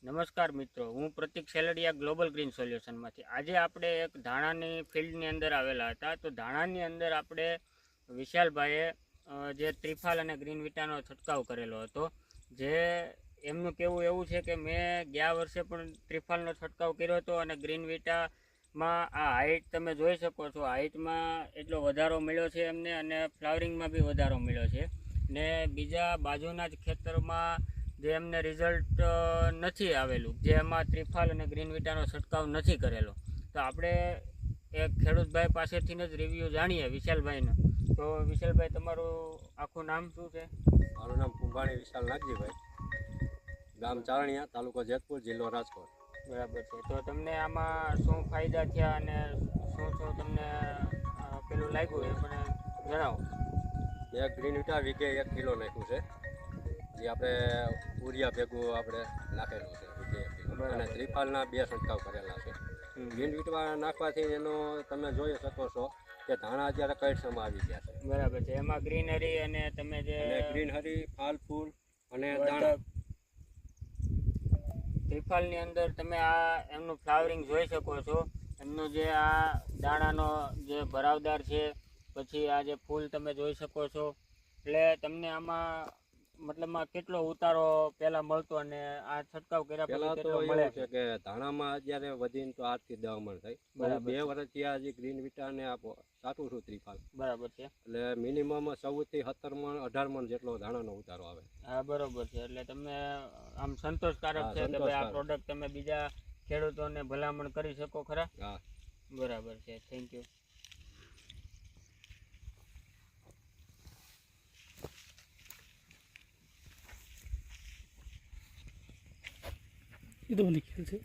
નમસ્કાર મિત્રો, હું પ્રતિક સેલડિયા ગ્લોબલ ગ્રીન સોલ્યુશનમાંથી. આજે આપણે એક ધાણાની ફિલ્ડની અંદર આવેલા હતા. તો ધાણાની અંદર આપણે વિશાલભાઈએ જે ત્રિફાલ અને ગ્રીન વિટાનો છંટકાવ કરેલો હતો. જે એમનું કહેવું એવું છે કે મેં ગયા વર્ષે પણ ત્રિફાલનો છંટકાવ કર્યો હતો અને ગ્રીન વિટામાં આ હાઇટ તમે જોઈ શકો છો. હાઇટમાં એટલો વધારો મળ્યો છે એમને અને ફ્લાવરિંગમાં બી વધારો મળ્યો છે. ને બીજા બાજુના જ ખેતરમાં જે એમને રિઝલ્ટ નથી આવેલું, જે એમાં ત્રિફાલ અને ગ્રીન વિટાનો છંટકાવ નથી કરેલો. તો આપણે એક ખેડૂતભાઈ પાસેથી જ રિવ્યૂ જાણીએ વિશાલભાઈનો. તો વિશાલભાઈ, તમારું આખું નામ શું છે? મારું નામ કુંભાણી વિશાલ નાગજીભાઈ, ગામ ચારણિયા, તાલુકો જેતપુર, જિલ્લો રાજકોટ. બરાબર છે. તો તમને આમાં શું ફાયદા થયા અને શું શું તમને પેલું લાગ્યું એ મને જણાવો. એક ગ્રીન વિટા વીઘે 1 કિલો નાખ્યું છે, જે આપણે ઉરિયા ભેગું આપણે નાખેલું છે વીઘે 1 કિલો, અને ત્રિફાલના 2 છંટકાવ કરેલા છે. ગ્રીન વિટવા નાખવાથી એનો તમે જોઈ શકો છો કે ધાણા અત્યારે કઈસમાં આવી ગયા છે. બરાબર છે. એમાં ગ્રીનરી અને તમે જે ગ્રીનહરી, ફાલ, ફૂલ અને દાણા. ત્રિફાલની અંદર તમે આ એમનું ફ્લાવરિંગ જોઈ શકો છો. એમનું જે આ દાણાનો જે ભરાવદાર છે, પછી આ જે ફૂલ તમે જોઈ શકો છો. એટલે તમને આમાં મતલબમાં કેટલો ઉતારો પહેલા મળતો અને આ છંટકાવ કર્યા પછી પેલા તો કેટલો એવું મળે છે કે ધાણામાં અત્યારે વધીને તો 8 થી 10 મણ થાય. બરાબર. 2 વર્ષથી આ જે ગ્રીન વિટાને આપો સાચું છું ત્રિફાલ, બરાબર છે. એટલે મિનિમમ 14 થી 17 મણ 18 મણ જેટલો ધાણાનો ઉતારો આવે. હા, બરોબર છે. એટલે તમે આમ સંતોષકારક હા, છે કે ભાઈ આ સંતોષકારક. પ્રોડક્ટ તમે બીજા ખેડૂતોને ભલામણ કરી શકો ખરા? હા. બરાબર છે. Thank you. એ તો મને ખ્યાલ છે.